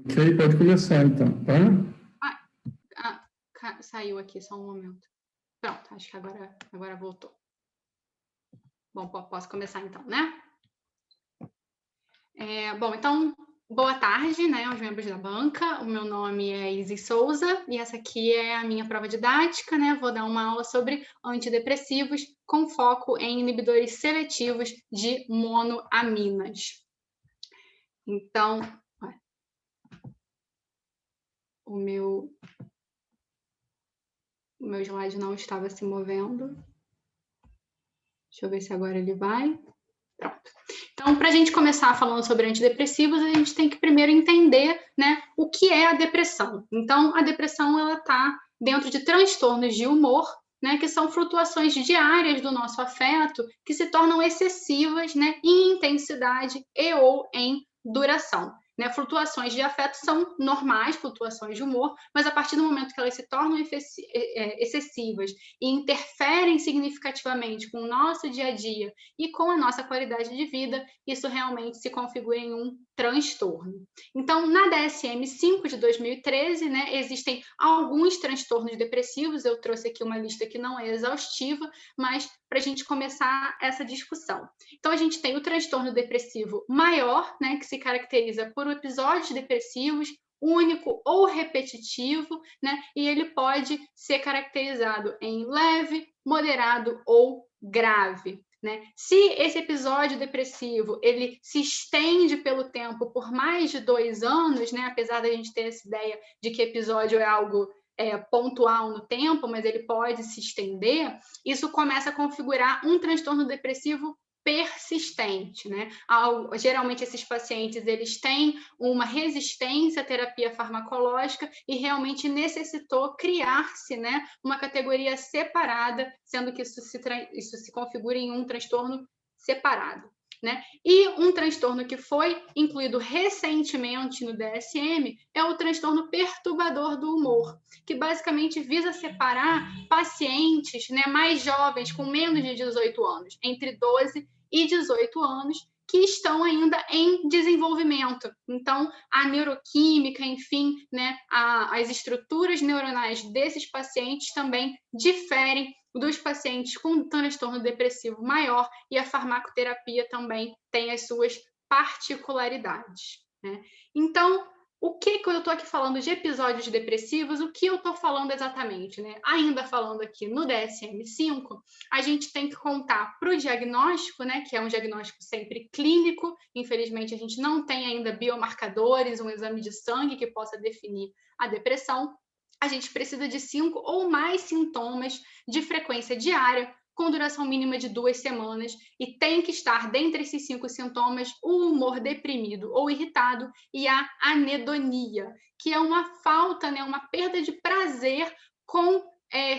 Ok, pode começar então, tá? Saiu aqui, só um momento. Pronto, acho que agora voltou. Bom, posso começar então, né? Bom, então, boa tarde, né, aos membros da banca. O meu nome é Isis Souza e essa aqui é a minha prova didática, né? Vou dar uma aula sobre antidepressivos com foco em inibidores seletivos de monoaminas. Então, o meu slide não estava se movendo. Deixa eu ver se agora ele vai. Pronto. Então, para a gente começar falando sobre antidepressivos, a gente tem que primeiro entender, né, o que é a depressão. Então, a depressão ela está dentro de transtornos de humor, né, que são flutuações diárias do nosso afeto que se tornam excessivas, né, em intensidade e ou em duração. Né? Flutuações de afeto são normais, flutuações de humor, mas a partir do momento que elas se tornam excessivas e interferem significativamente com o nosso dia a dia e com a nossa qualidade de vida, isso realmente se configura em um transtorno. Então, na DSM-5 de 2013, né, existem alguns transtornos depressivos, eu trouxe aqui uma lista que não é exaustiva, mas para a gente começar essa discussão. Então, a gente tem o transtorno depressivo maior, né, que se caracteriza por episódios depressivos, único ou repetitivo, né, e ele pode ser caracterizado em leve, moderado ou grave. Né? Se esse episódio depressivo ele se estende pelo tempo por mais de 2 anos, né? Apesar da gente ter essa ideia de que episódio é algo pontual no tempo, mas ele pode se estender, isso começa a configurar um transtorno depressivo persistente, né? Geralmente esses pacientes eles têm uma resistência à terapia farmacológica e realmente necessitou criar-se, né, uma categoria separada, sendo que isso se configura em um transtorno separado. Né? E um transtorno que foi incluído recentemente no DSM é o transtorno perturbador do humor, que basicamente visa separar pacientes, né, mais jovens, com menos de 18 anos, entre 12 e 18 anos, que estão ainda em desenvolvimento. Então, a neuroquímica, enfim, né, as estruturas neuronais desses pacientes também diferem dos pacientes com transtorno depressivo maior e a farmacoterapia também tem as suas particularidades. Né? Então, o que eu estou aqui falando de episódios depressivos, o que eu estou falando exatamente? Né? Ainda falando aqui no DSM-5, a gente tem que contar para o diagnóstico, né, que é um diagnóstico sempre clínico, infelizmente a gente não tem ainda biomarcadores, um exame de sangue que possa definir a depressão, a gente precisa de 5 ou mais sintomas de frequência diária, com duração mínima de 2 semanas, e tem que estar, dentre esses 5 sintomas, o humor deprimido ou irritado e a anedonia, que é uma falta, né, uma perda de prazer com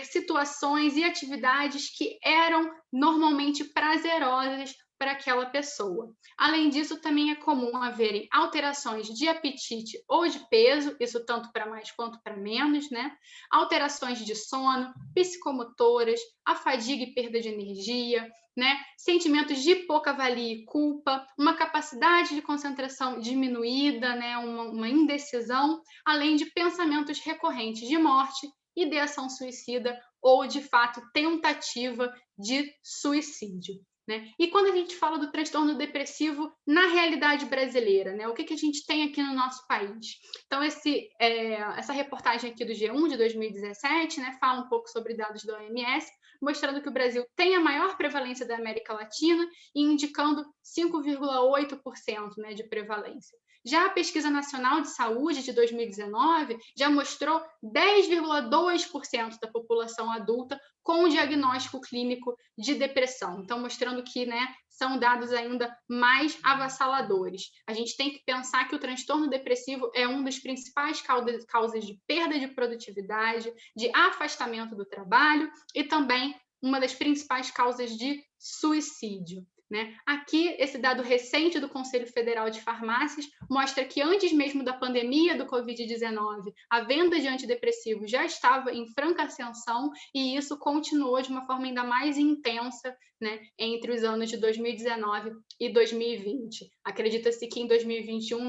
situações e atividades que eram normalmente prazerosas para aquela pessoa. Além disso, também é comum haverem alterações de apetite ou de peso, isso tanto para mais quanto para menos, né? Alterações de sono, psicomotoras, a fadiga e perda de energia, né? Sentimentos de pouca valia e culpa, uma capacidade de concentração diminuída, né? Uma indecisão, além de pensamentos recorrentes de morte, ideação suicida ou, de fato, tentativa de suicídio. Né? E quando a gente fala do transtorno depressivo na realidade brasileira, né? O que a gente tem aqui no nosso país? Então, essa reportagem aqui do G1 de 2017, né, fala um pouco sobre dados da OMS, mostrando que o Brasil tem a maior prevalência da América Latina e indicando 5,8%, né, de prevalência. Já a Pesquisa Nacional de Saúde de 2019 já mostrou 10,2% da população adulta com o diagnóstico clínico de depressão. Então, mostrando que, né, são dados ainda mais avassaladores. A gente tem que pensar que o transtorno depressivo é uma das principais causas de perda de produtividade, de afastamento do trabalho e também uma das principais causas de suicídio. né? Aqui, esse dado recente do Conselho Federal de Farmácias mostra que antes mesmo da pandemia do Covid-19, a venda de antidepressivos já estava em franca ascensão e isso continuou de uma forma ainda mais intensa, né, entre os anos de 2019 e 2020. Acredita-se que em 2021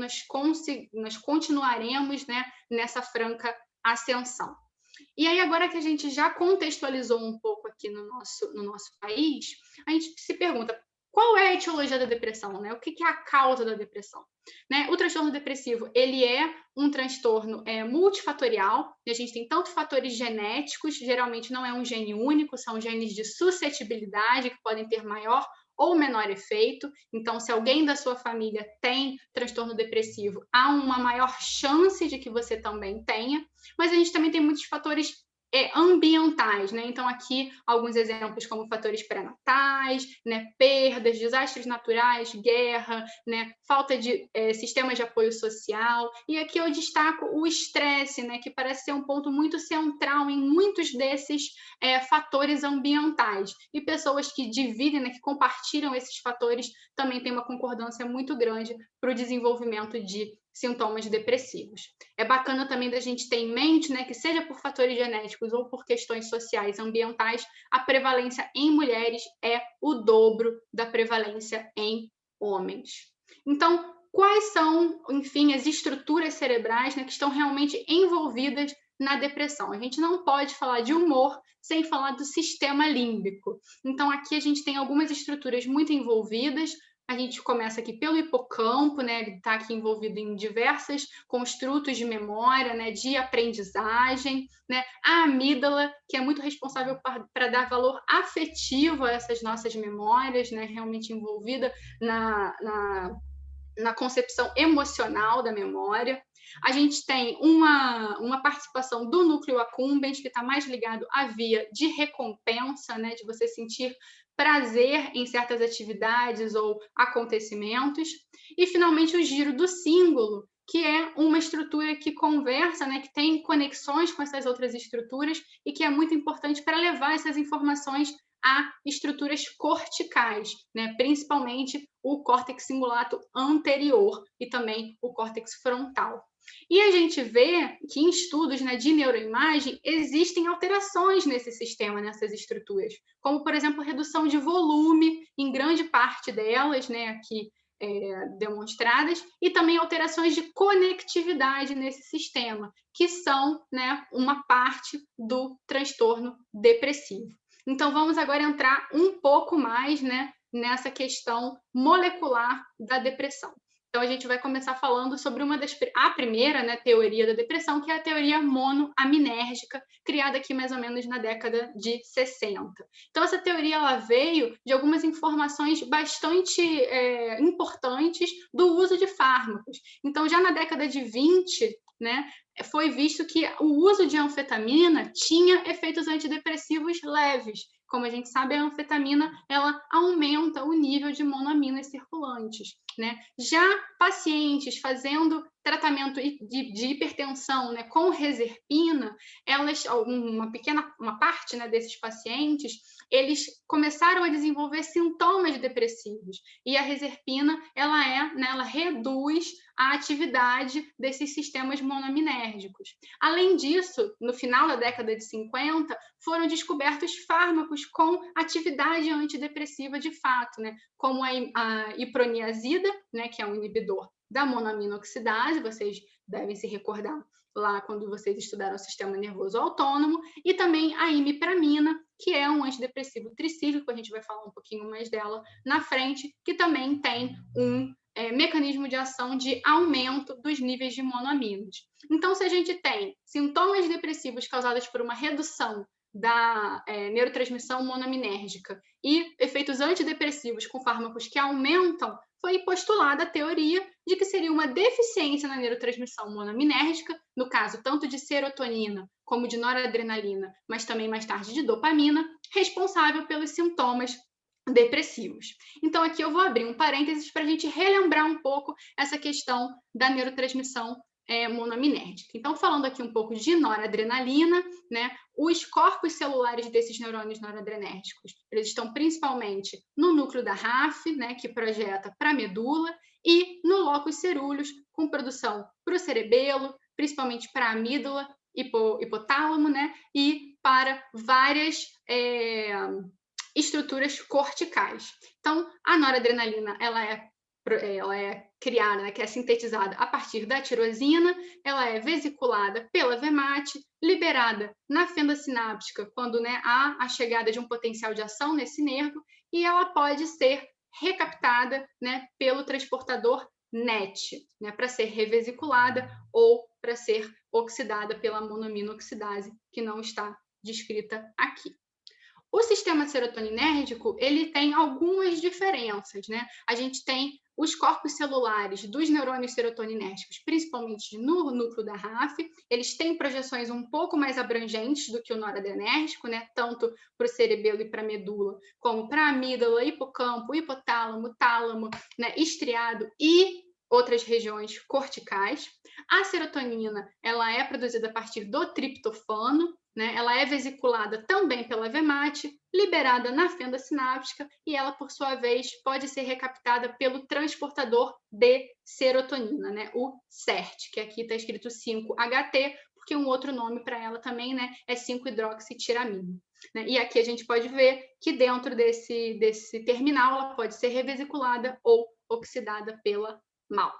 nós continuaremos, né, nessa franca ascensão. E aí, agora que a gente já contextualizou um pouco aqui no nosso país, a gente se pergunta, qual é a etiologia da depressão, né? O que é a causa da depressão? Né? O transtorno depressivo, ele é um transtorno multifatorial, e a gente tem tanto fatores genéticos, geralmente não é um gene único, são genes de suscetibilidade que podem ter maior ou menor efeito. Então, se alguém da sua família tem transtorno depressivo, há uma maior chance de que você também tenha, mas a gente também tem muitos fatores ambientais, né? Então, aqui, alguns exemplos como fatores pré-natais, né? Perdas, desastres naturais, guerra, né? Falta de sistemas de apoio social. E aqui eu destaco o estresse, né? Que parece ser um ponto muito central em muitos desses fatores ambientais. E pessoas que dividem, né? Que compartilham esses fatores, também têm uma concordância muito grande para o desenvolvimento de sintomas depressivos. É bacana também da gente ter em mente, né, que seja por fatores genéticos ou por questões sociais, ambientais, a prevalência em mulheres é o dobro da prevalência em homens. Então, quais são, enfim, as estruturas cerebrais, né, que estão realmente envolvidas na depressão? A gente não pode falar de humor sem falar do sistema límbico. Então, aqui a gente tem algumas estruturas muito envolvidas. A gente começa aqui pelo hipocampo, né? Ele está aqui envolvido em diversos construtos de memória, né? De aprendizagem, né? A amígdala, que é muito responsável para dar valor afetivo a essas nossas memórias, né? Realmente envolvida na concepção emocional da memória. A gente tem uma participação do núcleo accumbens, que está mais ligado à via de recompensa, né, de você sentir prazer em certas atividades ou acontecimentos. E, finalmente, o giro do símbolo, que é uma estrutura que conversa, né, que tem conexões com essas outras estruturas e que é muito importante para levar essas informações a estruturas corticais, né? Principalmente o córtex cingulato anterior e também o córtex frontal. E a gente vê que em estudos, né, de neuroimagem existem alterações nesse sistema, nessas estruturas, como, por exemplo, redução de volume em grande parte delas, né, aqui demonstradas, e também alterações de conectividade nesse sistema, que são, né, uma parte do transtorno depressivo. Então, vamos agora entrar um pouco mais, né, nessa questão molecular da depressão. Então, a gente vai começar falando sobre a primeira, né, teoria da depressão, que é a teoria monoaminérgica, criada aqui mais ou menos na década de 60. Então, essa teoria ela veio de algumas informações bastante importantes do uso de fármacos. Então, já na década de 20, né, foi visto que o uso de anfetamina tinha efeitos antidepressivos leves. Como a gente sabe, a anfetamina ela aumenta o nível de monoaminas circulantes, né? Já pacientes fazendo tratamento de hipertensão, né, com reserpina, uma parte, né, desses pacientes, eles começaram a desenvolver sintomas depressivos. E a reserpina, ela reduz a atividade desses sistemas monoaminérgicos. Além disso, no final da década de 50, foram descobertos fármacos com atividade antidepressiva de fato, né? Como a iproniazida, né, que é um inibidor da monoaminoxidase, vocês devem se recordar lá quando vocês estudaram o sistema nervoso autônomo, e também a imipramina, que é um antidepressivo tricíclico, a gente vai falar um pouquinho mais dela na frente, que também tem um mecanismo de ação de aumento dos níveis de monoaminos. Então, se a gente tem sintomas depressivos causados por uma redução da neurotransmissão monoaminérgica e efeitos antidepressivos com fármacos que aumentam, foi postulada a teoria de que seria uma deficiência na neurotransmissão monoaminérgica, no caso tanto de serotonina como de noradrenalina, mas também mais tarde de dopamina, responsável pelos sintomas depressivos. Então, aqui eu vou abrir um parênteses para a gente relembrar um pouco essa questão da neurotransmissão monoaminérgica. Então, falando aqui um pouco de noradrenalina, né, os corpos celulares desses neurônios noradrenérgicos, eles estão principalmente no núcleo da RAF, né, que projeta para a medula, e no locus cerúleus, com produção para o cerebelo, principalmente para a amígdala, hipotálamo, né, e para várias estruturas corticais. Então, a noradrenalina, ela é criada, né, que é sintetizada a partir da tirosina, ela é vesiculada pela VMAT, liberada na fenda sináptica quando, né, há a chegada de um potencial de ação nesse nervo, e ela pode ser recaptada, né, pelo transportador NET, né, para ser revesiculada ou para ser oxidada pela monoaminoxidase, que não está descrita aqui. O sistema serotoninérgico, ele tem algumas diferenças, né? A gente tem os corpos celulares dos neurônios serotoninérgicos, principalmente no núcleo da RAF, eles têm projeções um pouco mais abrangentes do que o noradrenérgico, né? Tanto para o cerebelo e para a medula, como para a amígdala, hipocampo, hipotálamo, tálamo, né? Estriado e outras regiões corticais. A serotonina, ela é produzida a partir do triptofano, né? Ela é vesiculada também pela VMAT, liberada na fenda sináptica, e ela, por sua vez, pode ser recaptada pelo transportador de serotonina, né? O CERT, que aqui está escrito 5-HT, porque um outro nome para ela também, né, é 5-hidroxitiramina. Né? E aqui a gente pode ver que dentro desse terminal ela pode ser revesiculada ou oxidada pela MAO.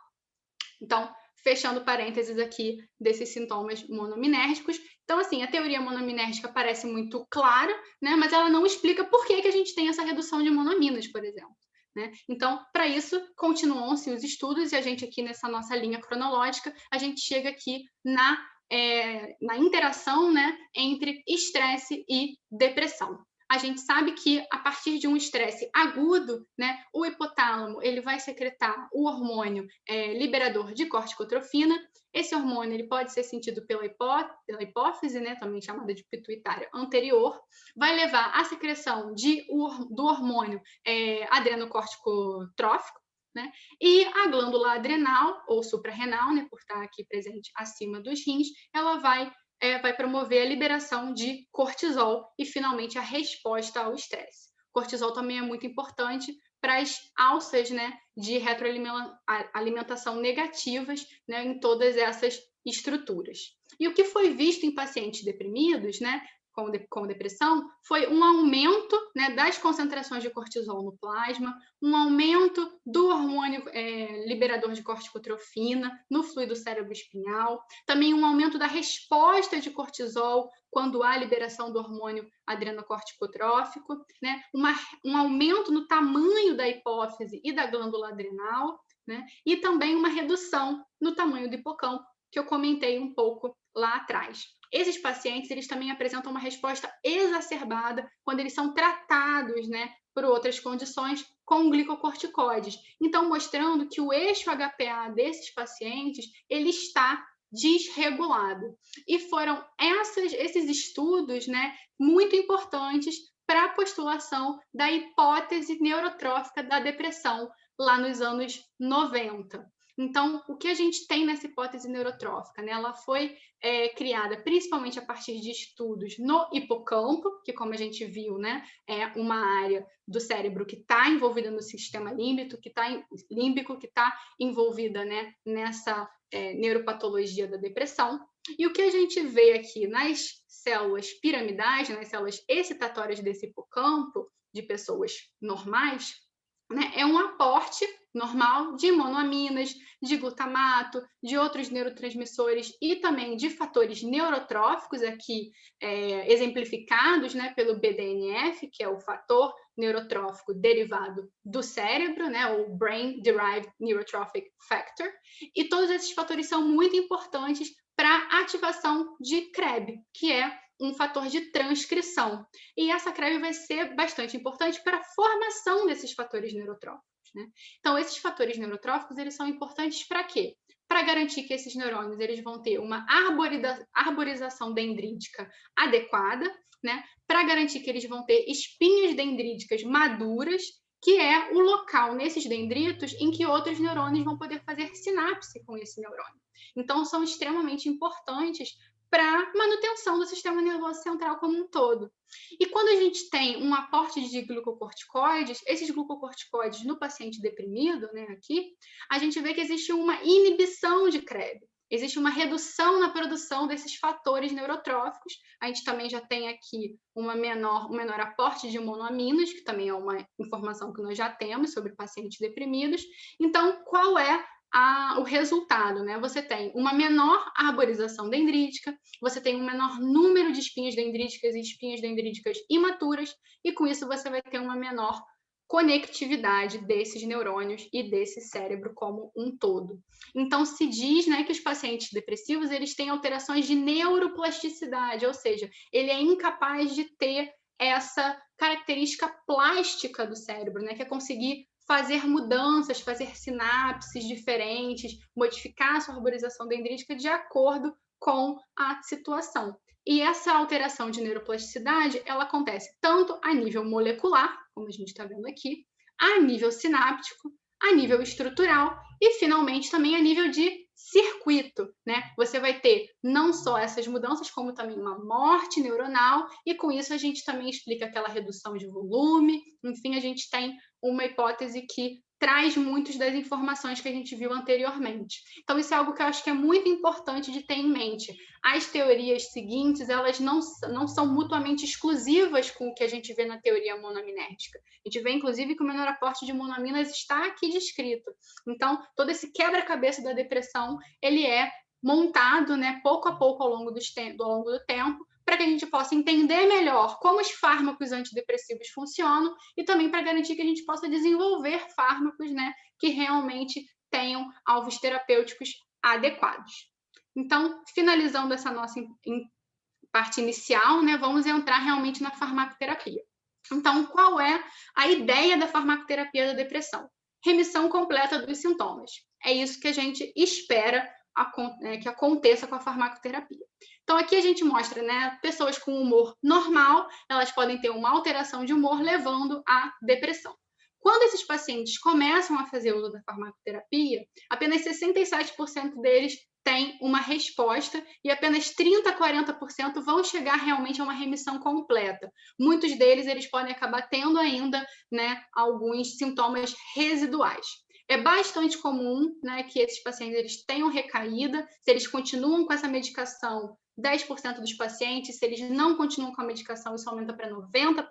Então, fechando parênteses aqui desses sintomas monoaminérgicos. Então, assim, a teoria monoaminérgica parece muito clara, né, mas ela não explica por que a gente tem essa redução de monoaminas, por exemplo. Né? Então, para isso, continuam-se os estudos, e a gente aqui nessa nossa linha cronológica, a gente chega aqui na interação, né, entre estresse e depressão. A gente sabe que a partir de um estresse agudo, né, o hipotálamo ele vai secretar o hormônio liberador de corticotrofina. Esse hormônio ele pode ser sentido pela hipófise, né, também chamada de pituitária anterior, vai levar à secreção do hormônio adrenocorticotrófico, né, e a glândula adrenal ou suprarrenal, né, por estar aqui presente acima dos rins, ela vai promover a liberação de cortisol e, finalmente, a resposta ao estresse. Cortisol também é muito importante para as alças, né, de retroalimentação negativas, né, em todas essas estruturas. E o que foi visto em pacientes deprimidos, né, com depressão, foi um aumento, né, das concentrações de cortisol no plasma, um aumento do hormônio liberador de corticotrofina no fluido cérebro-espinhal, também um aumento da resposta de cortisol quando há liberação do hormônio adrenocorticotrófico, né, um aumento no tamanho da hipófise e da glândula adrenal, né, e também uma redução no tamanho do hipocampo, que eu comentei um pouco lá atrás. Esses pacientes, eles também apresentam uma resposta exacerbada quando eles são tratados, né, por outras condições com glicocorticoides. Então, mostrando que o eixo HPA desses pacientes, ele está desregulado. E foram esses estudos, né, muito importantes para a postulação da hipótese neurotrófica da depressão lá nos anos 90. Então, o que a gente tem nessa hipótese neurotrófica? Né? Ela foi criada principalmente a partir de estudos no hipocampo, que, como a gente viu, né, é uma área do cérebro que está envolvida no sistema límbico, que está envolvida, né, nessa neuropatologia da depressão. E o que a gente vê aqui nas células piramidais, nas células excitatórias desse hipocampo, de pessoas normais, né, é um aporte normal de monoaminas, de glutamato, de outros neurotransmissores e também de fatores neurotróficos, aqui exemplificados, né, pelo BDNF, que é o fator neurotrófico derivado do cérebro, né, o Brain Derived Neurotrophic Factor, e todos esses fatores são muito importantes para a ativação de CREB, que é um fator de transcrição. E essa CREB vai ser bastante importante para a formação desses fatores neurotróficos. Né? Então, esses fatores neurotróficos, eles são importantes para quê? Para garantir que esses neurônios eles vão ter uma arborização dendrítica adequada, né? Para garantir que eles vão ter espinhas dendríticas maduras que é o local nesses dendritos em que outros neurônios vão poder fazer sinapse com esse neurônio. Então, são extremamente importantes para a manutenção do sistema nervoso central como um todo. E quando a gente tem um aporte de glucocorticoides, esses glucocorticoides no paciente deprimido, né, aqui, a gente vê que existe uma inibição de CREB. Existe uma redução na produção desses fatores neurotróficos. A gente também já tem aqui um menor aporte de monoaminas, que também é uma informação que nós já temos sobre pacientes deprimidos. Então, qual é o resultado, né? Você tem uma menor arborização dendrítica, você tem um menor número de espinhas dendríticas e espinhas dendríticas imaturas, e com isso você vai ter uma menor conectividade desses neurônios e desse cérebro como um todo. Então, se diz, né, que os pacientes depressivos eles têm alterações de neuroplasticidade, ou seja, ele é incapaz de ter essa característica plástica do cérebro, né, que é conseguir fazer mudanças, fazer sinapses diferentes, modificar a sua arborização dendrítica de acordo com a situação. E essa alteração de neuroplasticidade, ela acontece tanto a nível molecular, como a gente está vendo aqui, a nível sináptico, a nível estrutural e, finalmente, também a nível de circuito, né? Você vai ter não só essas mudanças, como também uma morte neuronal, e com isso a gente também explica aquela redução de volume. Enfim, a gente tem uma hipótese que traz muitas das informações que a gente viu anteriormente. Então, isso é algo que eu acho que é muito importante de ter em mente. As teorias seguintes, elas não são mutuamente exclusivas com o que a gente vê na teoria monoaminérgica. A gente vê, inclusive, que o menor aporte de monoaminas está aqui descrito. Então, todo esse quebra-cabeça da depressão, ele é montado, né, pouco a pouco ao longo do tempo, para que a gente possa entender melhor como os fármacos antidepressivos funcionam e também para garantir que a gente possa desenvolver fármacos, né, que realmente tenham alvos terapêuticos adequados. Então, finalizando essa nossa parte inicial, né, vamos entrar realmente na farmacoterapia. Então, qual é a ideia da farmacoterapia da depressão? Remissão completa dos sintomas. É isso que a gente espera que aconteça com a farmacoterapia. Então, aqui a gente mostra, né, pessoas com humor normal, elas podem ter uma alteração de humor levando à depressão. Quando esses pacientes começam a fazer uso da farmacoterapia, apenas 67% deles têm uma resposta e apenas 30% a 40% vão chegar realmente a uma remissão completa. Muitos deles eles podem acabar tendo ainda, né, alguns sintomas residuais. É bastante comum, né, que esses pacientes eles tenham recaída, se eles continuam com essa medicação, 10% dos pacientes, se eles não continuam com a medicação, isso aumenta para 90%,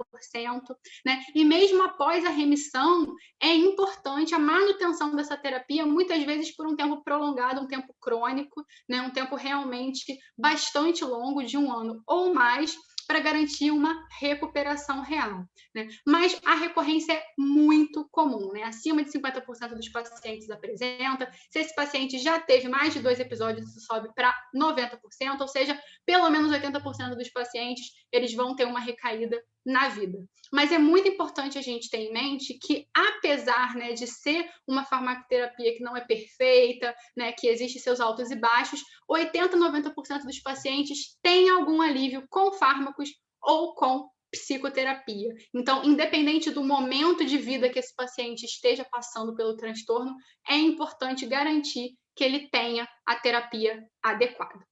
né? E mesmo após a remissão, é importante a manutenção dessa terapia, muitas vezes por um tempo prolongado, um tempo crônico, né? Um tempo realmente bastante longo, de 1 ano ou mais, para garantir uma recuperação real, né? Mas a recorrência é muito comum, né? Acima de 50% dos pacientes apresenta. Se esse paciente já teve mais de 2 episódios, isso sobe para 90%, ou seja, pelo menos 80% dos pacientes, eles vão ter uma recaída na vida. Mas é muito importante a gente ter em mente que, apesar, né, de ser uma farmacoterapia que não é perfeita, né, que existe seus altos e baixos, 80% a 90% dos pacientes têm algum alívio com fármacos ou com psicoterapia. Então, independente do momento de vida que esse paciente esteja passando pelo transtorno, é importante garantir que ele tenha a terapia adequada.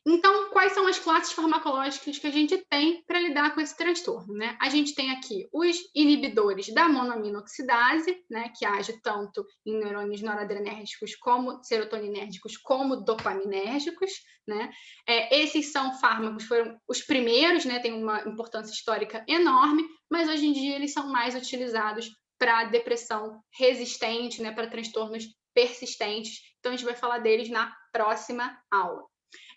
Então, quais são as classes farmacológicas que a gente tem para lidar com esse transtorno, né? A gente tem aqui os inibidores da monoaminoxidase, né, que age tanto em neurônios noradrenérgicos como serotoninérgicos, como dopaminérgicos, né? Esses são fármacos, foram os primeiros, né, tem uma importância histórica enorme, mas hoje em dia eles são mais utilizados para depressão resistente, né, para transtornos persistentes. Então, a gente vai falar deles na próxima aula.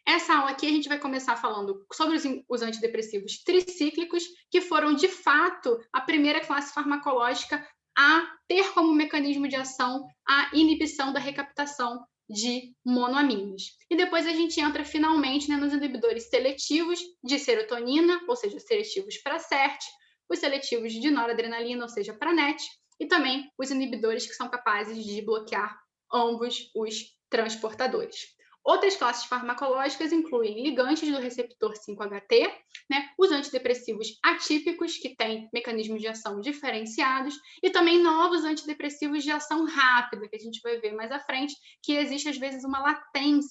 Essa aula aqui a gente vai começar falando sobre os antidepressivos tricíclicos, que foram, de fato, a primeira classe farmacológica a ter como mecanismo de ação a inibição da recaptação de monoaminas. E depois a gente entra, finalmente, né, nos inibidores seletivos de serotonina, ou seja, seletivos para SERT, os seletivos de noradrenalina, ou seja, para NET, e também os inibidores que são capazes de bloquear ambos os transportadores. Outras classes farmacológicas incluem ligantes do receptor 5-HT, né, os antidepressivos atípicos, que têm mecanismos de ação diferenciados, e também novos antidepressivos de ação rápida, que a gente vai ver mais à frente, que existe às vezes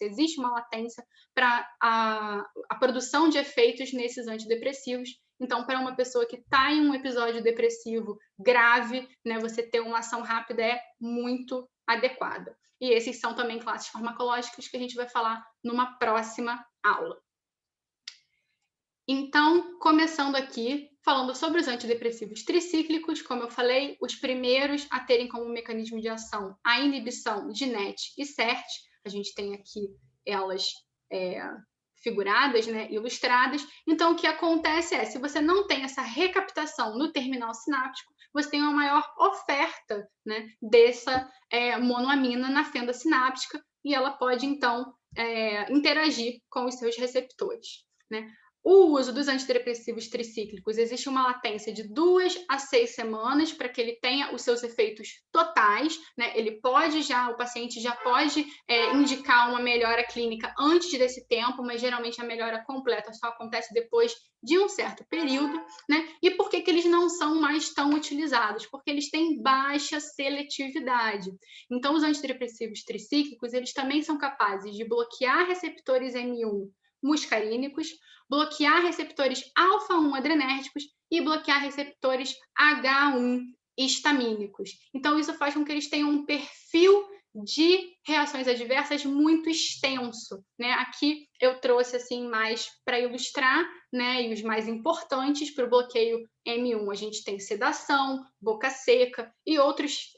existe uma latência para a produção de efeitos nesses antidepressivos. Então, para uma pessoa que está em um episódio depressivo grave, né, você ter uma ação rápida é muito adequada. E esses são também classes farmacológicas que a gente vai falar numa próxima aula. Então, começando aqui, falando sobre os antidepressivos tricíclicos, como eu falei, os primeiros a terem como mecanismo de ação a inibição de NET e SERT. A gente tem aqui elas figuradas, né, ilustradas. Então, o que acontece é, se você não tem essa recaptação no terminal sináptico, você tem uma maior oferta, né, dessa monoamina na fenda sináptica e ela pode, então, interagir com os seus receptores, né? O uso dos antidepressivos tricíclicos, existe uma latência de 2 a 6 semanas para que ele tenha os seus efeitos totais, né? O paciente já pode indicar uma melhora clínica antes desse tempo, mas geralmente a melhora completa só acontece depois de um certo período, né? E por que eles não são mais tão utilizados? Porque eles têm baixa seletividade. Então, os antidepressivos tricíclicos, eles também são capazes de bloquear receptores M1 muscarínicos, bloquear receptores alfa-1 adrenérgicos e bloquear receptores H1 histamínicos. Então, isso faz com que eles tenham um perfil de reações adversas muito extenso, né? Aqui eu trouxe assim mais para ilustrar, né? E os mais importantes para o bloqueio M1, a gente tem sedação, boca seca e outros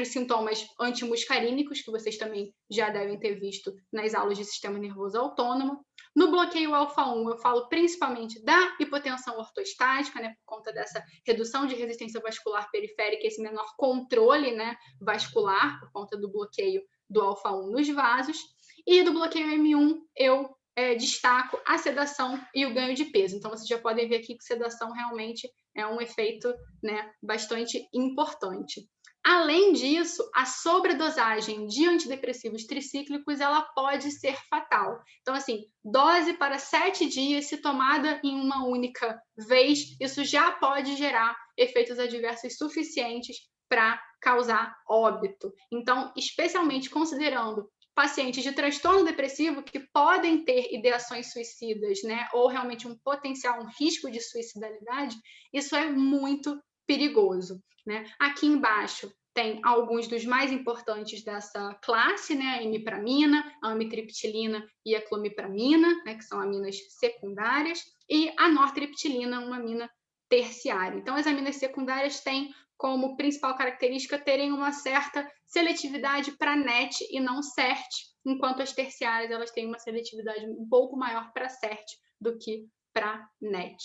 sintomas antimuscarínicos que vocês também já devem ter visto nas aulas de sistema nervoso autônomo. No bloqueio alfa-1, eu falo principalmente da hipotensão ortostática, né, por conta dessa redução de resistência vascular periférica, esse menor controle, né, vascular, por conta do bloqueio do alfa-1 nos vasos. E do bloqueio M1, eu destaco a sedação e o ganho de peso. Então, vocês já podem ver aqui que sedação realmente é um efeito, né, bastante importante. Além disso, a sobredosagem de antidepressivos tricíclicos, ela pode ser fatal. Então, assim, dose para 7 dias, se tomada em uma única vez, isso já pode gerar efeitos adversos suficientes para causar óbito. Então, especialmente considerando pacientes de transtorno depressivo que podem ter ideações suicidas, né, ou realmente um potencial, um risco de suicidalidade, isso é muito perigoso, né? Aqui embaixo tem alguns dos mais importantes dessa classe, né? A imipramina, a amitriptilina e a clomipramina, né? Que são aminas secundárias, e a nortriptilina, uma amina terciária. Então, as aminas secundárias têm como principal característica terem uma certa seletividade para NET e não SERT, enquanto as terciárias elas têm uma seletividade um pouco maior para SERT do que para NET.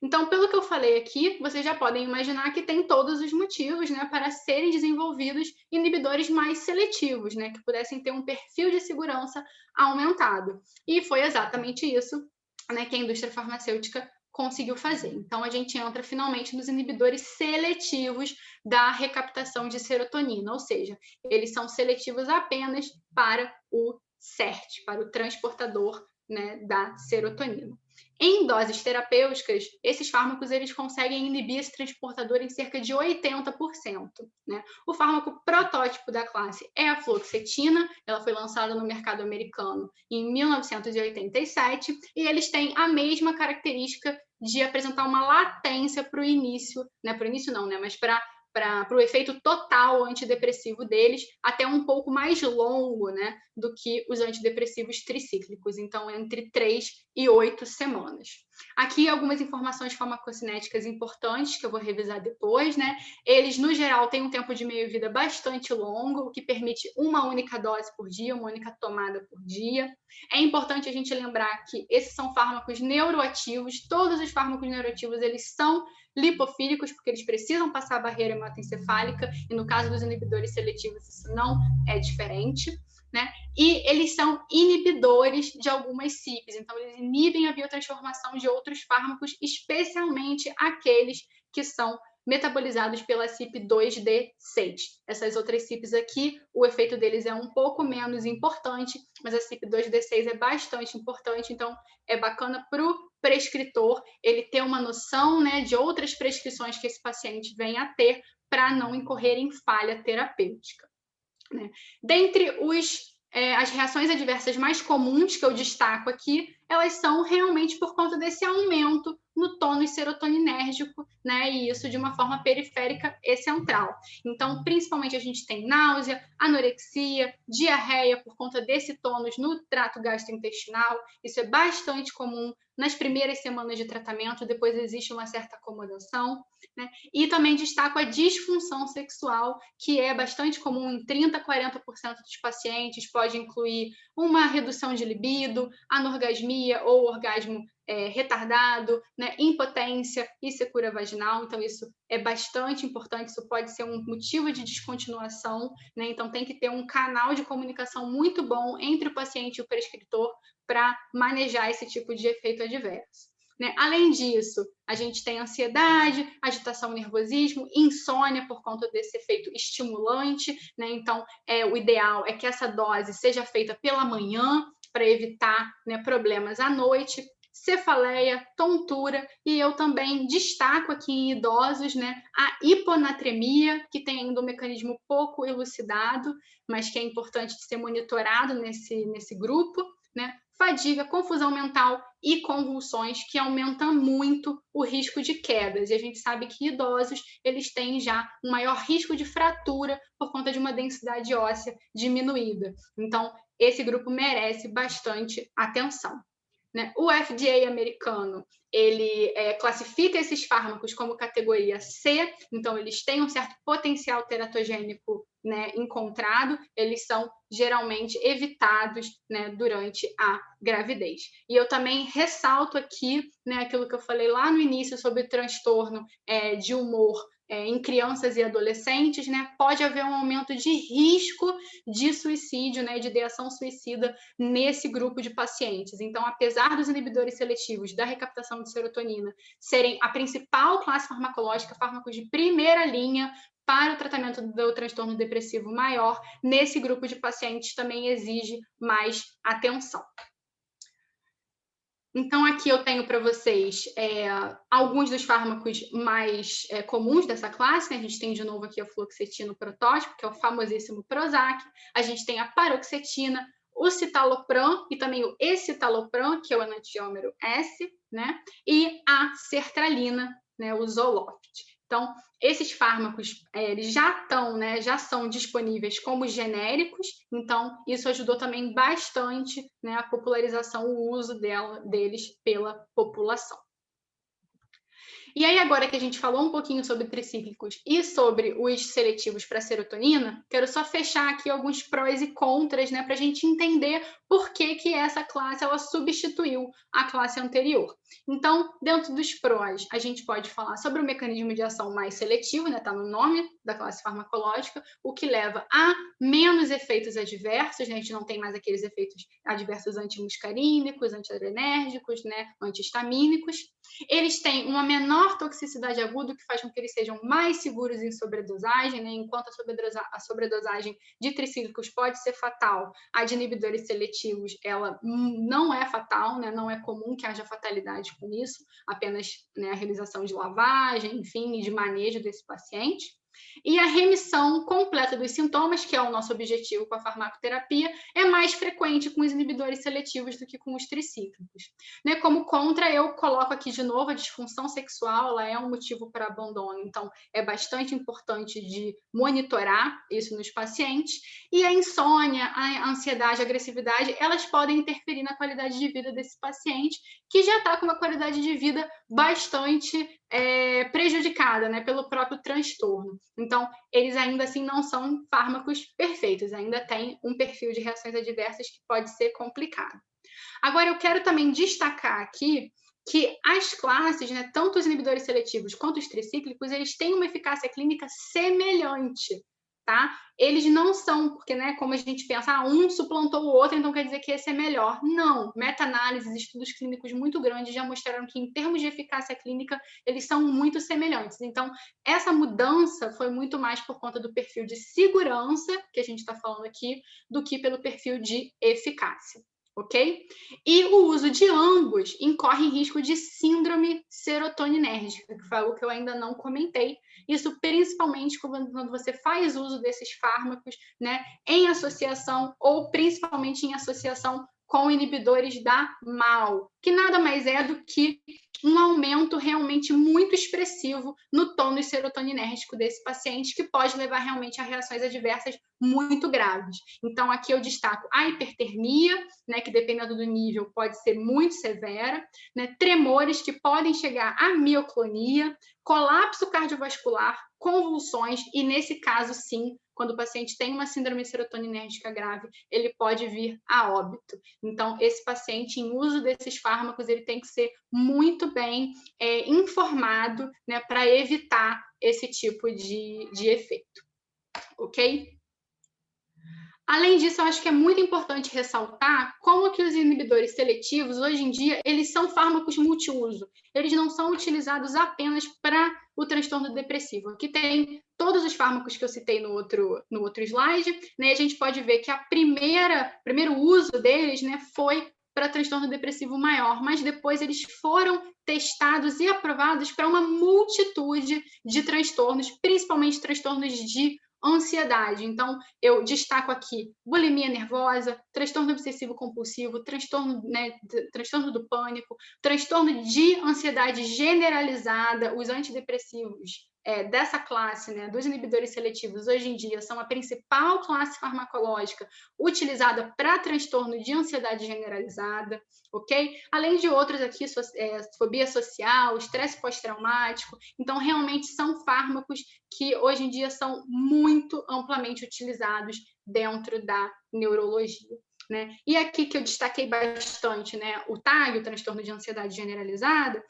Então, pelo que eu falei aqui, vocês já podem imaginar que tem todos os motivos, né, para serem desenvolvidos inibidores mais seletivos, né, que pudessem ter um perfil de segurança aumentado. E foi exatamente isso, né, que a indústria farmacêutica conseguiu fazer. Então, a gente entra finalmente nos inibidores seletivos da recaptação de serotonina, ou seja, eles são seletivos apenas para o SERT, para o transportador, né, da serotonina. Em doses terapêuticas, esses fármacos eles conseguem inibir esse transportador em cerca de 80%. Né? O fármaco protótipo da classe é a fluoxetina, ela foi lançada no mercado americano em 1987, e eles têm a mesma característica de apresentar uma latência para o início, né? Para o início não, né? Mas para o efeito total antidepressivo deles, até um pouco mais longo, né, do que os antidepressivos tricíclicos, então entre 3 e 8 semanas. Aqui algumas informações farmacocinéticas importantes que eu vou revisar depois, né? Eles, no geral, têm um tempo de meio-vida bastante longo, o que permite uma única dose por dia, uma única tomada por dia. É importante a gente lembrar que esses são fármacos neuroativos, todos os fármacos neuroativos, eles são lipofílicos, porque eles precisam passar a barreira hematoencefálica, e no caso dos inibidores seletivos isso não é diferente, né? E eles são inibidores de algumas CYPs, então eles inibem a biotransformação de outros fármacos, especialmente aqueles que são metabolizados pela CYP2D6. Essas outras CYPs aqui, o efeito deles é um pouco menos importante, mas a CYP2D6 é bastante importante, então é bacana para o prescritor ele ter uma noção, né, de outras prescrições que esse paciente vem a ter para não incorrer em falha terapêutica, né? Dentre as reações adversas mais comuns que eu destaco aqui, elas são realmente por conta desse aumento no tônus serotoninérgico, né? E isso de uma forma periférica e central. Então, principalmente a gente tem náusea, anorexia, diarreia por conta desse tônus no trato gastrointestinal. Isso é bastante comum nas primeiras semanas de tratamento, depois existe uma certa acomodação, né? E também destaco a disfunção sexual, que é bastante comum em 30% a 40% dos pacientes, pode incluir uma redução de libido, anorgasmia ou orgasmo retardado, né, impotência e secura vaginal. Então, isso é bastante importante, isso pode ser um motivo de descontinuação, né? Então, tem que ter um canal de comunicação muito bom entre o paciente e o prescritor para manejar esse tipo de efeito adverso, né? Além disso, a gente tem ansiedade, agitação, nervosismo, insônia por conta desse efeito estimulante, né? Então, o ideal é que essa dose seja feita pela manhã para evitar, né, problemas à noite. Cefaleia, tontura, e eu também destaco aqui em idosos, né, a hiponatremia, que tem ainda um mecanismo pouco elucidado, mas que é importante de ser monitorado nesse grupo, né? Fadiga, confusão mental e convulsões, que aumentam muito o risco de quedas. E a gente sabe que idosos, eles têm já um maior risco de fratura por conta de uma densidade óssea diminuída. Então, esse grupo merece bastante atenção, né? O FDA americano, ele classifica esses fármacos como categoria C, então eles têm um certo potencial teratogênico, né, encontrado, eles são geralmente evitados, né, durante a gravidez. E eu também ressalto aqui, né, aquilo que eu falei lá no início sobre transtorno de humor em crianças e adolescentes, né, pode haver um aumento de risco de suicídio, né, de ideação suicida nesse grupo de pacientes. Então, apesar dos inibidores seletivos da recaptação de serotonina serem a principal classe farmacológica, fármacos de primeira linha para o tratamento do transtorno depressivo maior, nesse grupo de pacientes também exige mais atenção. Então, aqui eu tenho para vocês alguns dos fármacos mais comuns dessa classe, né? A gente tem de novo aqui a fluoxetina, o protótipo, que é o famosíssimo Prozac. A gente tem a paroxetina, o citalopram e também o escitalopram, que é o enantiômero S, né? E a sertralina, né? O Zoloft. Então, esses fármacos eles já são disponíveis como genéricos, então isso ajudou também bastante, né, a popularização, o uso deles pela população. E aí, agora que a gente falou um pouquinho sobre tricíclicos e sobre os seletivos para serotonina, quero só fechar aqui alguns prós e contras, né, para a gente entender por que essa classe ela substituiu a classe anterior. Então, dentro dos prós, a gente pode falar sobre o mecanismo de ação mais seletivo, né, está no nome da classe farmacológica, o que leva a menos efeitos adversos, né, a gente não tem mais aqueles efeitos adversos antimuscarínicos, antiadrenérgicos, né, antihistamínicos. Eles têm uma menor toxicidade aguda, que faz com que eles sejam mais seguros em sobredosagem, né? Enquanto a sobredosagem de tricíclicos pode ser fatal, a de inibidores seletivos ela não é fatal, né? Não é comum que haja fatalidade com isso, apenas, né, a realização de lavagem, enfim, e de manejo desse paciente. E a remissão completa dos sintomas, que é o nosso objetivo com a farmacoterapia, é mais frequente com os inibidores seletivos do que com os tricíclicos, né? Como contra, eu coloco aqui de novo a disfunção sexual, ela é um motivo para abandono, então é bastante importante de monitorar isso nos pacientes. E a insônia, a ansiedade, a agressividade, elas podem interferir na qualidade de vida desse paciente, que já está com uma qualidade de vida bastante prejudicada, né, pelo próprio transtorno. Então, eles ainda assim não são fármacos perfeitos, ainda tem um perfil de reações adversas que pode ser complicado. Agora, eu quero também destacar aqui que as classes, né, tanto os inibidores seletivos quanto os tricíclicos, eles têm uma eficácia clínica semelhante, tá? Eles não são, porque, né, como a gente pensa, um suplantou o outro, então quer dizer que esse é melhor. Não, meta-análises, estudos clínicos muito grandes já mostraram que, em termos de eficácia clínica, eles são muito semelhantes. Então, essa mudança foi muito mais por conta do perfil de segurança, que a gente está falando aqui, do que pelo perfil de eficácia. Ok? E o uso de ambos incorre em risco de síndrome serotoninérgica, que foi algo que eu ainda não comentei. Isso principalmente quando você faz uso desses fármacos, né, em associação ou principalmente em associação com inibidores da MAO, que nada mais é do que um aumento realmente muito expressivo no tônus serotoninérgico desse paciente, que pode levar realmente a reações adversas muito graves. Então, aqui eu destaco a hipertermia, né, que dependendo do nível pode ser muito severa, né, tremores que podem chegar à mioclonia, colapso cardiovascular, convulsões, e nesse caso, sim, quando o paciente tem uma síndrome serotoninérgica grave, ele pode vir a óbito. Então, esse paciente, em uso desses fármacos, ele tem que ser muito bem informado, né, para evitar esse tipo de efeito. Ok? Além disso, eu acho que é muito importante ressaltar como que os inibidores seletivos, hoje em dia, eles são fármacos multiuso. Eles não são utilizados apenas para o transtorno depressivo. Aqui tem todos os fármacos que eu citei no outro slide, né? E a gente pode ver que o primeiro uso deles, né, foi para transtorno depressivo maior, mas depois eles foram testados e aprovados para uma multitude de transtornos, principalmente transtornos de ansiedade. Então, eu destaco aqui bulimia nervosa, transtorno obsessivo compulsivo, transtorno do pânico, transtorno de ansiedade generalizada. Os antidepressivos dessa classe, né, dos inibidores seletivos, hoje em dia, são a principal classe farmacológica utilizada para transtorno de ansiedade generalizada, ok? Além de outros aqui, fobia social, estresse pós-traumático. Então, realmente são fármacos que hoje em dia são muito amplamente utilizados dentro da neurologia. Né? E aqui que eu destaquei bastante, né, o TAG, o transtorno de ansiedade generalizada,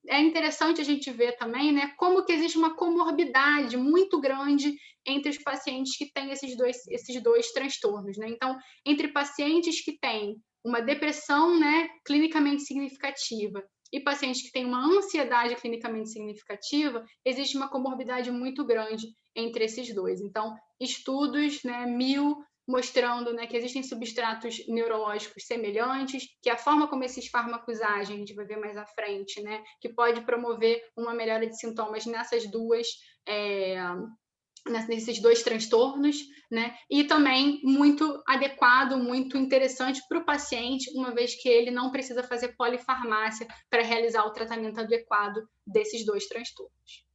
é interessante a gente ver também, né, como que existe uma comorbidade muito grande entre os pacientes que têm esses dois transtornos. Né? Então, entre pacientes que têm uma depressão, né, clinicamente significativa e pacientes que têm uma ansiedade clinicamente significativa, existe uma comorbidade muito grande entre esses dois. Então, estudos, né, mostrando, né, que existem substratos neurológicos semelhantes, que a forma como esses fármacos agem, a gente vai ver mais à frente, né, que pode promover uma melhora de sintomas nesses dois transtornos, né? E também muito adequado, muito interessante para o paciente, uma vez que ele não precisa fazer polifarmácia para realizar o tratamento adequado desses dois transtornos.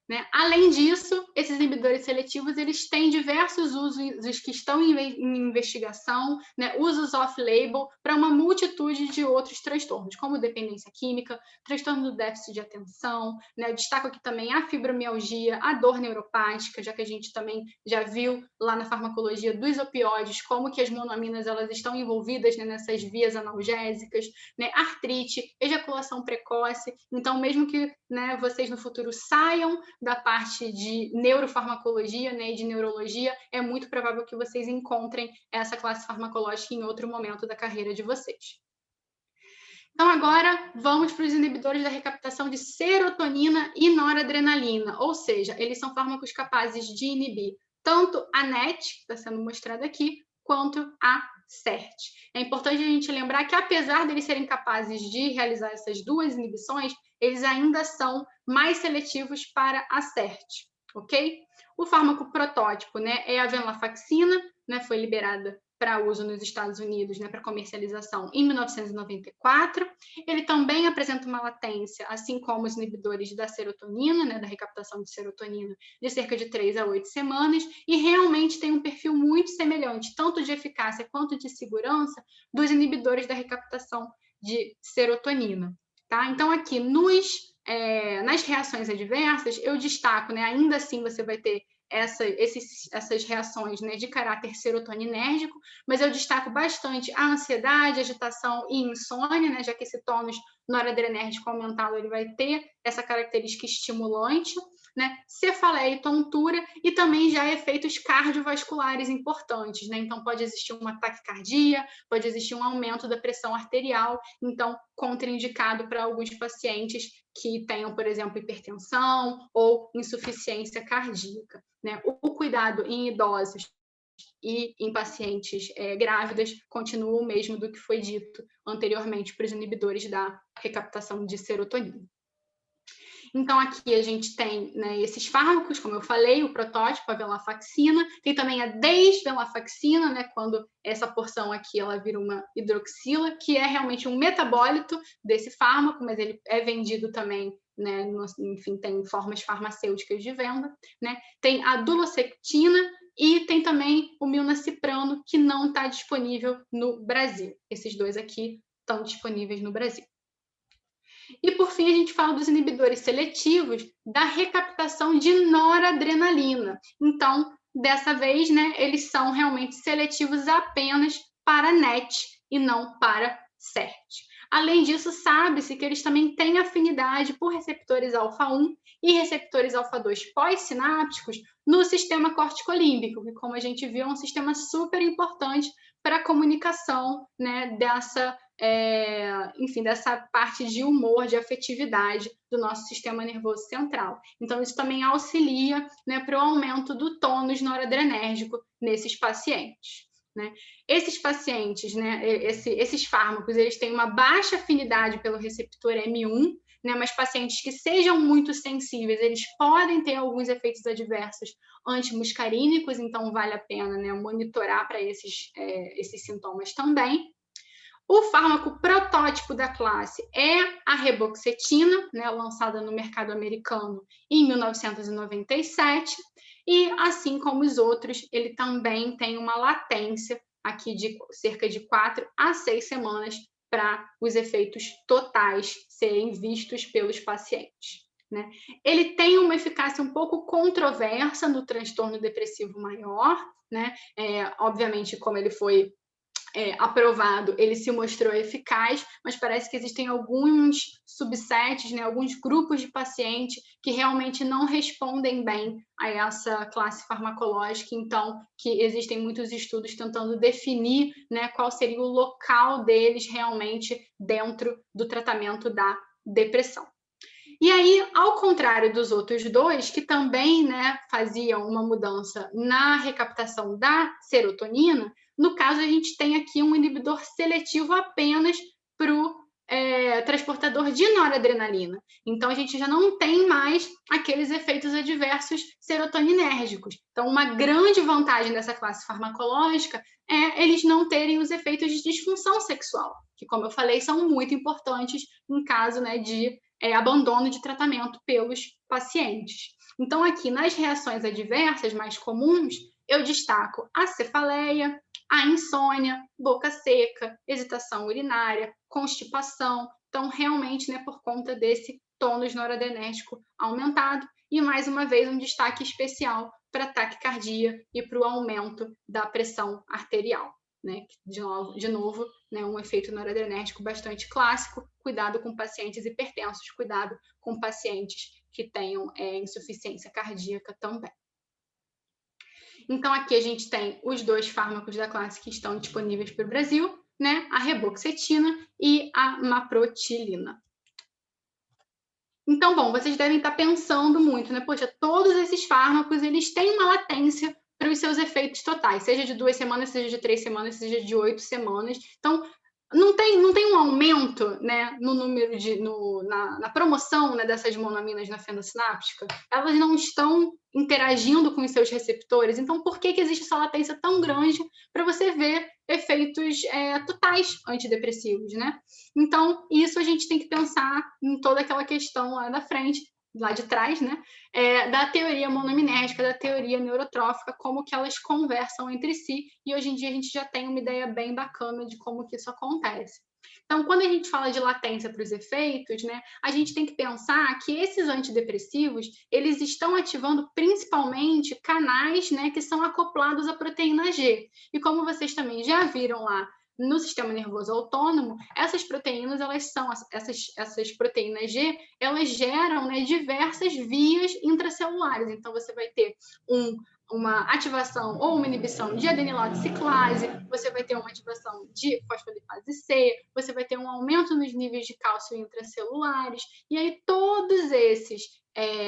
Né? Além disso, esses inibidores seletivos eles têm diversos usos que estão em investigação, né? Usos off-label para uma multitude de outros transtornos, como dependência química, transtorno do déficit de atenção, né? Eu destaco aqui também a fibromialgia, a dor neuropática, já que a gente também já viu lá na farmacologia dos opioides como que as monoaminas elas estão envolvidas, né, nessas vias analgésicas, né? Artrite, ejaculação precoce. Então, mesmo que, né, vocês no futuro saiam da parte de neurofarmacologia, né, e de neurologia, é muito provável que vocês encontrem essa classe farmacológica em outro momento da carreira de vocês. Então, agora, vamos para os inibidores da recaptação de serotonina e noradrenalina, ou seja, eles são fármacos capazes de inibir tanto a NET, que está sendo mostrada aqui, quanto a SERT. É importante a gente lembrar que, apesar de eles serem capazes de realizar essas duas inibições, eles ainda são mais seletivos para a SERT, ok? O fármaco protótipo, né, é a venlafaxina, né, foi liberada para uso nos Estados Unidos, né, para comercialização em 1994. Ele também apresenta uma latência, assim como os inibidores da serotonina, né, da recaptação de serotonina, de cerca de 3 a 8 semanas, e realmente tem um perfil muito semelhante, tanto de eficácia quanto de segurança, dos inibidores da recaptação de serotonina. Tá? Então, aqui, nas reações adversas, eu destaco, né, ainda assim você vai ter essas reações, né, de caráter serotoninérgico, mas eu destaco bastante a ansiedade, agitação e insônia, né, já que esse tônus noradrenérgico aumentado ele vai ter essa característica estimulante, né, cefaleia e tontura, e também já efeitos cardiovasculares importantes, né? Então, pode existir uma taquicardia, pode existir um aumento da pressão arterial, então, contraindicado para alguns pacientes que tenham, por exemplo, hipertensão ou insuficiência cardíaca, né? O cuidado em idosos e em pacientes grávidas continua o mesmo do que foi dito anteriormente para os inibidores da recaptação de serotonina. Então, aqui a gente tem, né, esses fármacos, como eu falei, o protótipo, a venlafaxina, tem também a desvenlafaxina, né, quando essa porção aqui ela vira uma hidroxila, que é realmente um metabólito desse fármaco, mas ele é vendido também, né, enfim, tem formas farmacêuticas de venda, né? Tem a duloxetina e tem também o milnaciprano, que não está disponível no Brasil. Esses dois aqui estão disponíveis no Brasil. E, por fim, a gente fala dos inibidores seletivos da recaptação de noradrenalina. Então, dessa vez, né, eles são realmente seletivos apenas para NET e não para SERT. Além disso, sabe-se que eles também têm afinidade por receptores alfa-1 e receptores alfa-2 pós-sinápticos no sistema corticolímbico, que, como a gente viu, é um sistema super importante para a comunicação, né, enfim, dessa parte de humor, de afetividade do nosso sistema nervoso central. Então, isso também auxilia, né, para o aumento do tônus noradrenérgico nesses pacientes, né? Esses pacientes, né, esses fármacos, eles têm uma baixa afinidade pelo receptor M1, né, mas pacientes que sejam muito sensíveis, eles podem ter alguns efeitos adversos antimuscarínicos, então vale a pena, né, monitorar para esses sintomas também. O fármaco protótipo da classe é a reboxetina, né, lançada no mercado americano em 1997, e assim como os outros, ele também tem uma latência aqui de cerca de 4 a 6 semanas para os efeitos totais serem vistos pelos pacientes, né? Ele tem uma eficácia um pouco controversa no transtorno depressivo maior, né? Obviamente, como ele foi aprovado, ele se mostrou eficaz, mas parece que existem alguns subsets, né, alguns grupos de pacientes que realmente não respondem bem a essa classe farmacológica, então que existem muitos estudos tentando definir, né, qual seria o local deles realmente dentro do tratamento da depressão. E aí, ao contrário dos outros dois, que também, né, faziam uma mudança na recaptação da serotonina, no caso, a gente tem aqui um inibidor seletivo apenas para o transportador de noradrenalina. Então, a gente já não tem mais aqueles efeitos adversos serotoninérgicos. Então, uma grande vantagem dessa classe farmacológica é eles não terem os efeitos de disfunção sexual, que, como eu falei, são muito importantes em caso, né, de abandono de tratamento pelos pacientes. Então, aqui nas reações adversas mais comuns, eu destaco a cefaleia, a insônia, boca seca, hesitação urinária, constipação. Então, realmente, né, por conta desse tônus noradrenérgico aumentado. E, mais uma vez, um destaque especial para a taquicardia e para o aumento da pressão arterial, né? De novo, né, um efeito noradrenérgico bastante clássico. Cuidado com pacientes hipertensos, cuidado com pacientes que tenham insuficiência cardíaca também. Então, aqui a gente tem os dois fármacos da classe que estão disponíveis para o Brasil, né? A reboxetina e a maprotilina. Então, bom, vocês devem estar pensando muito, né? Poxa, todos esses fármacos, eles têm uma latência para os seus efeitos totais, seja de 2 semanas, seja de 3 semanas, seja de 8 semanas. Então, não tem um aumento, né, no número na promoção, né, dessas monoaminas na fenda sináptica. Elas não estão interagindo com os seus receptores. Então, por que existe essa latência tão grande para você ver efeitos totais antidepressivos, né? Então, isso a gente tem que pensar em toda aquela questão lá da frente, lá de trás, né, da teoria monoaminérgica, da teoria neurotrófica, como que elas conversam entre si, e hoje em dia a gente já tem uma ideia bem bacana de como que isso acontece. Então, quando a gente fala de latência para os efeitos, né, a gente tem que pensar que esses antidepressivos, eles estão ativando principalmente canais, né, que são acoplados à proteína G. E como vocês também já viram lá no sistema nervoso autônomo, essas proteínas, essas proteínas G, elas geram, né, diversas vias intracelulares. Então, você vai ter uma ativação ou uma inibição de adenilato ciclase, você vai ter uma ativação de fosfolipase C, você vai ter um aumento nos níveis de cálcio intracelulares, e aí todos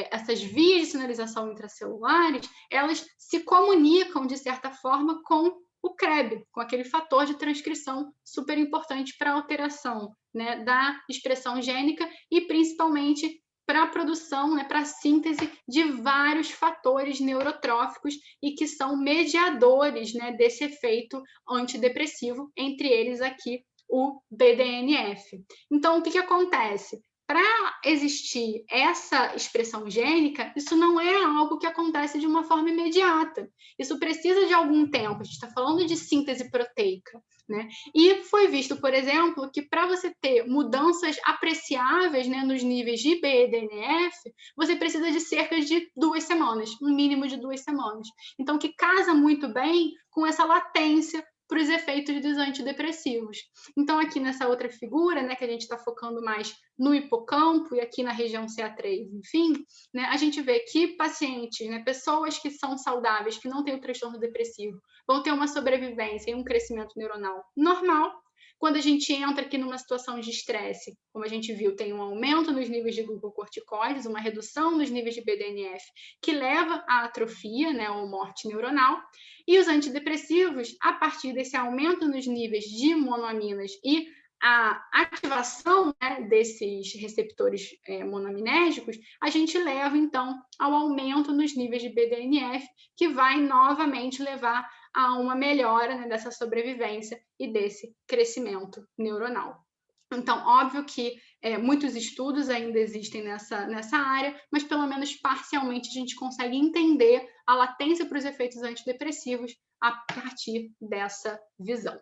essas vias de sinalização intracelulares, elas se comunicam, de certa forma, com o CREB, com aquele fator de transcrição super importante para a alteração, né, da expressão gênica e, principalmente, para a produção, né, para a síntese de vários fatores neurotróficos e que são mediadores, né, desse efeito antidepressivo, entre eles aqui o BDNF. Então, o que acontece? Para existir essa expressão gênica, isso não é algo que acontece de uma forma imediata. Isso precisa de algum tempo. A gente está falando de síntese proteica, né? E foi visto, por exemplo, que para você ter mudanças apreciáveis, né, nos níveis de BDNF, você precisa de cerca de 2 semanas, um mínimo de 2 semanas. Então, que casa muito bem com essa latência para os efeitos dos antidepressivos. Então, aqui nessa outra figura, né, que a gente está focando mais no hipocampo e aqui na região CA3, enfim, né, a gente vê que pacientes, né, pessoas que são saudáveis, que não têm o transtorno depressivo, vão ter uma sobrevivência e um crescimento neuronal normal. Quando a gente entra aqui numa situação de estresse, como a gente viu, tem um aumento nos níveis de glucocorticoides, uma redução nos níveis de BDNF, que leva à atrofia, né, ou morte neuronal. E os antidepressivos, a partir desse aumento nos níveis de monoaminas e a ativação, né, desses receptores monoaminérgicos, a gente leva, então, ao aumento nos níveis de BDNF, que vai novamente levar a uma melhora, né, dessa sobrevivência e desse crescimento neuronal. Então, óbvio que muitos estudos ainda existem nessa área, mas pelo menos parcialmente a gente consegue entender a latência para os efeitos antidepressivos a partir dessa visão.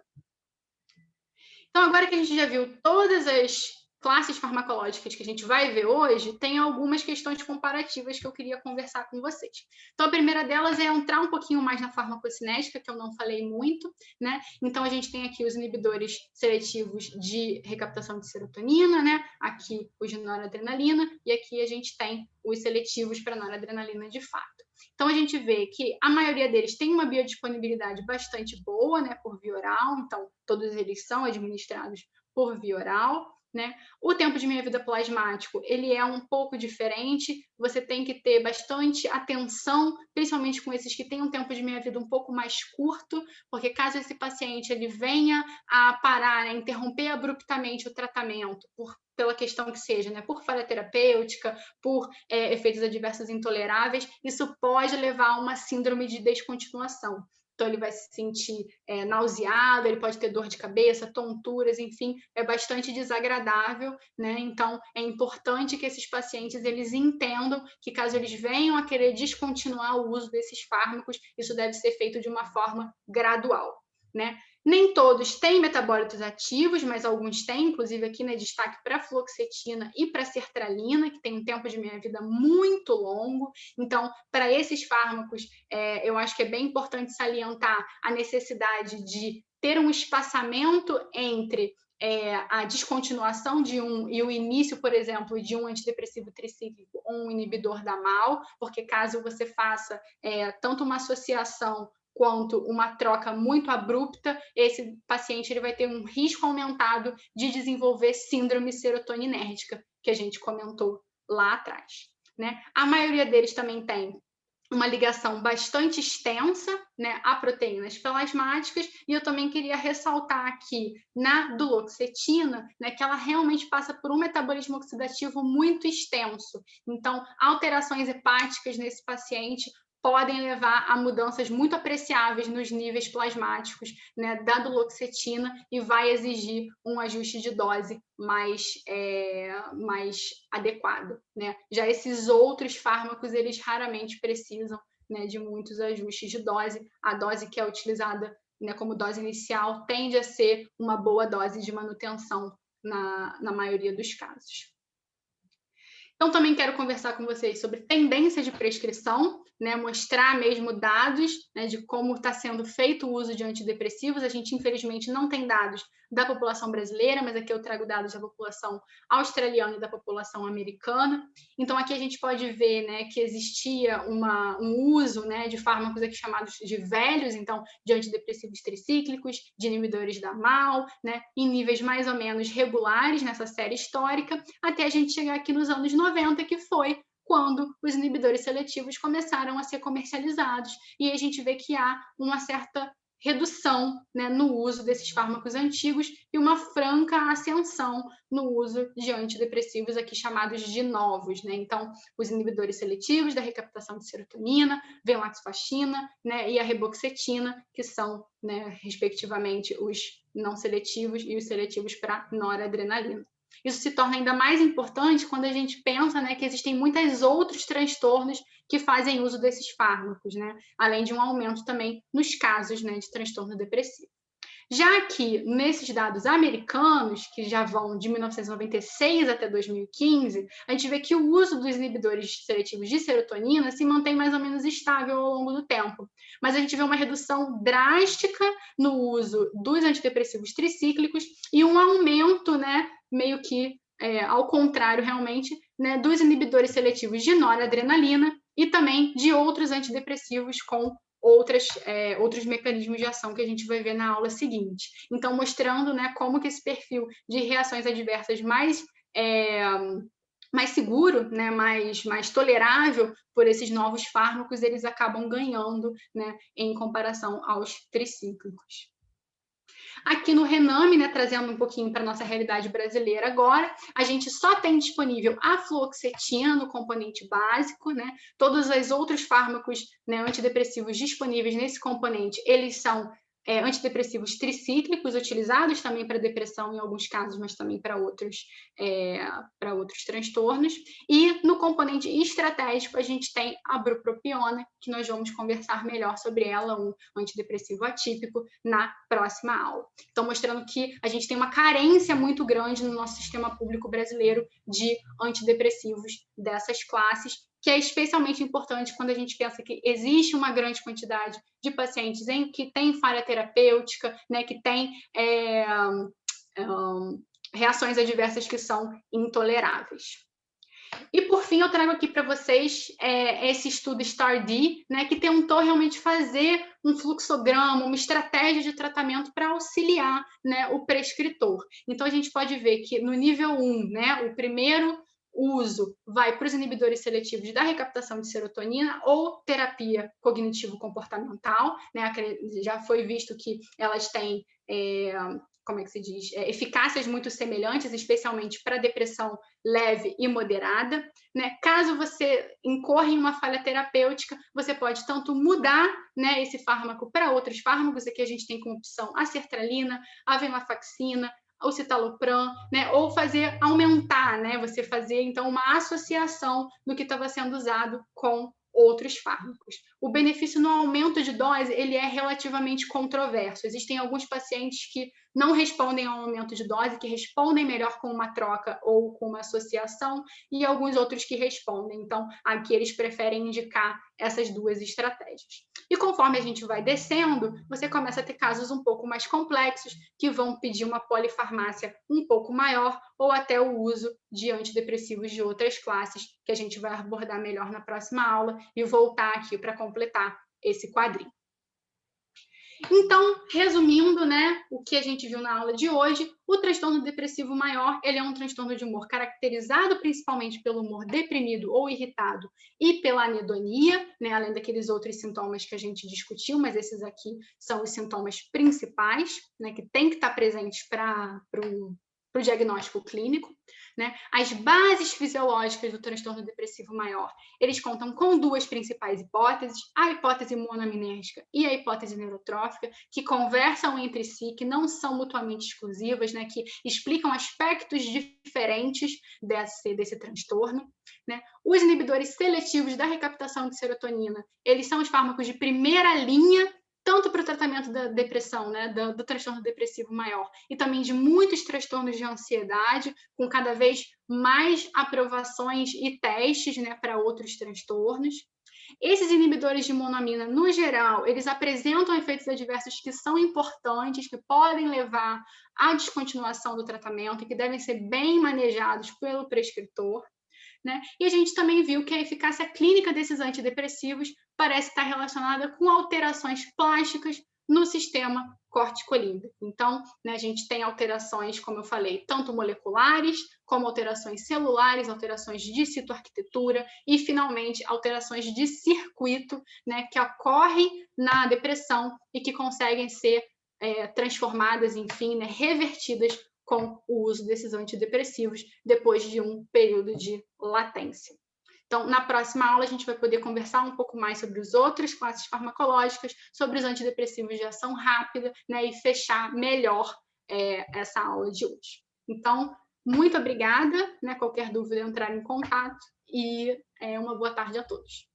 Então, agora que a gente já viu todas as classes farmacológicas que a gente vai ver hoje, tem algumas questões comparativas que eu queria conversar com vocês. Então, a primeira delas é entrar um pouquinho mais na farmacocinética, que eu não falei muito, né? Então, a gente tem aqui os inibidores seletivos de recaptação de serotonina, né? Aqui os de noradrenalina, e aqui a gente tem os seletivos para noradrenalina de fato. Então, a gente vê que a maioria deles tem uma biodisponibilidade bastante boa, né, por via oral, então todos eles são administrados por via oral, né? O tempo de meia-vida plasmático, ele é um pouco diferente, você tem que ter bastante atenção, principalmente com esses que têm um tempo de meia-vida um pouco mais curto, porque caso esse paciente ele venha a parar, né, interromper abruptamente o tratamento, pela questão que seja, né, por falha terapêutica, por efeitos adversos intoleráveis, isso pode levar a uma síndrome de descontinuação. Então, ele vai se sentir nauseado, ele pode ter dor de cabeça, tonturas, enfim, é bastante desagradável, né? Então, é importante que esses pacientes eles entendam que, caso eles venham a querer descontinuar o uso desses fármacos, isso deve ser feito de uma forma gradual, né? Nem todos têm metabólitos ativos, mas alguns têm, inclusive aqui, né, destaque para a fluoxetina e para a sertralina, que tem um tempo de meia-vida muito longo. Então, para esses fármacos, eu acho que é bem importante salientar a necessidade de ter um espaçamento entre a descontinuação de um e o início, por exemplo, de um antidepressivo tricíclico ou um inibidor da MAO, porque caso você faça tanto uma associação quanto uma troca muito abrupta, esse paciente ele vai ter um risco aumentado de desenvolver síndrome serotoninérgica, que a gente comentou lá atrás, né? A maioria deles também tem uma ligação bastante extensa, né, a proteínas plasmáticas, e eu também queria ressaltar aqui na duloxetina, né, que ela realmente passa por um metabolismo oxidativo muito extenso. Então, alterações hepáticas nesse paciente podem levar a mudanças muito apreciáveis nos níveis plasmáticos, né, da duloxetina e vai exigir um ajuste de dose mais adequado, né? Já esses outros fármacos, eles raramente precisam, né, de muitos ajustes de dose. A dose que é utilizada, né, como dose inicial tende a ser uma boa dose de manutenção na maioria dos casos. Então, também quero conversar com vocês sobre tendência de prescrição, né, mostrar mesmo dados, né, de como está sendo feito o uso de antidepressivos. A gente, infelizmente, não tem dados da população brasileira, mas aqui eu trago dados da população australiana e da população americana. Então, aqui a gente pode ver, né, que existia um uso, né, de fármacos aqui chamados de velhos, então, de antidepressivos tricíclicos, de inibidores da MAO, né, em níveis mais ou menos regulares nessa série histórica, até a gente chegar aqui nos anos 90, que foi quando os inibidores seletivos começaram a ser comercializados, e a gente vê que há uma certa redução, né, no uso desses fármacos antigos e uma franca ascensão no uso de antidepressivos aqui chamados de novos, né? Então, os inibidores seletivos da recaptação de serotonina, venlafaxina, né, e a reboxetina, que são, né, respectivamente, os não seletivos e os seletivos para noradrenalina. Isso se torna ainda mais importante quando a gente pensa, né, que existem muitos outros transtornos que fazem uso desses fármacos, né, além de um aumento também nos casos, né, de transtorno depressivo. Já que nesses dados americanos, que já vão de 1996 até 2015, a gente vê que o uso dos inibidores seletivos de serotonina se mantém mais ou menos estável ao longo do tempo. Mas a gente vê uma redução drástica no uso dos antidepressivos tricíclicos e um aumento, né, meio que ao contrário, realmente, né, dos inibidores seletivos de noradrenalina e também de outros antidepressivos com outros mecanismos de ação que a gente vai ver na aula seguinte. Então, mostrando, né, como que esse perfil de reações adversas mais seguro, né, mais tolerável por esses novos fármacos, eles acabam ganhando, né, em comparação aos tricíclicos. Aqui no Rename, né, trazendo um pouquinho para a nossa realidade brasileira agora, a gente só tem disponível a fluoxetina no componente básico, né? Todos os outros fármacos, né, antidepressivos disponíveis nesse componente, eles são antidepressivos tricíclicos, utilizados também para depressão em alguns casos, mas também para outros transtornos. E no componente estratégico, a gente tem a bupropiona, que nós vamos conversar melhor sobre ela, um antidepressivo atípico, na próxima aula. Então, mostrando que a gente tem uma carência muito grande no nosso sistema público brasileiro de antidepressivos dessas classes, que é especialmente importante quando a gente pensa que existe uma grande quantidade de pacientes que tem falha terapêutica, né, que tem reações adversas que são intoleráveis. E, por fim, eu trago aqui para vocês esse estudo STAR-D, né, que tentou realmente fazer um fluxograma, uma estratégia de tratamento para auxiliar, né, o prescritor. Então, a gente pode ver que no nível 1, né, o primeiro uso vai para os inibidores seletivos da recaptação de serotonina ou terapia cognitivo-comportamental, né? Já foi visto que elas têm eficácias muito semelhantes, especialmente para depressão leve e moderada, né? Caso você incorra em uma falha terapêutica, você pode tanto mudar, né, esse fármaco para outros fármacos. Aqui a gente tem como opção a sertralina, a venlafaxina, o citalopram, né, ou aumentar, né, você fazer então uma associação do que estava sendo usado com outros fármacos. O benefício no aumento de dose, ele é relativamente controverso. Existem alguns pacientes que não respondem ao aumento de dose, que respondem melhor com uma troca ou com uma associação, e alguns outros que respondem. Então, aqui eles preferem indicar essas duas estratégias. E conforme a gente vai descendo, você começa a ter casos um pouco mais complexos, que vão pedir uma polifarmácia um pouco maior, ou até o uso de antidepressivos de outras classes, que a gente vai abordar melhor na próxima aula, e voltar aqui para completar esse quadrinho. Então, resumindo, né, o que a gente viu na aula de hoje, o transtorno depressivo maior, ele é um transtorno de humor caracterizado principalmente pelo humor deprimido ou irritado e pela anedonia, né, além daqueles outros sintomas que a gente discutiu, mas esses aqui são os sintomas principais, né, que tem que estar presentes para o diagnóstico clínico, né? As bases fisiológicas do transtorno depressivo maior, eles contam com duas principais hipóteses, a hipótese monoamnérgica e a hipótese neurotrófica, que conversam entre si, que não são mutuamente exclusivas, né? Que explicam aspectos diferentes desse transtorno, né? Os inibidores seletivos da recaptação de serotonina, eles são os fármacos de primeira linha tanto para o tratamento da depressão, né, do transtorno depressivo maior, e também de muitos transtornos de ansiedade, com cada vez mais aprovações e testes, né, para outros transtornos. Esses inibidores de monoamina, no geral, eles apresentam efeitos adversos que são importantes, que podem levar à descontinuação do tratamento e que devem ser bem manejados pelo prescritor. Né? E a gente também viu que a eficácia clínica desses antidepressivos parece estar relacionada com alterações plásticas no sistema corticolímbico. Então, né, a gente tem alterações, como eu falei, tanto moleculares, como alterações celulares, alterações de citoarquitetura e, finalmente, alterações de circuito, né, que ocorrem na depressão e que conseguem ser transformadas, enfim, né, revertidas com o uso desses antidepressivos depois de um período de latência. Então, na próxima aula, a gente vai poder conversar um pouco mais sobre as outras classes farmacológicas, sobre os antidepressivos de ação rápida, né, e fechar melhor essa aula de hoje. Então, muito obrigada, né, qualquer dúvida, entrar em contato, e uma boa tarde a todos.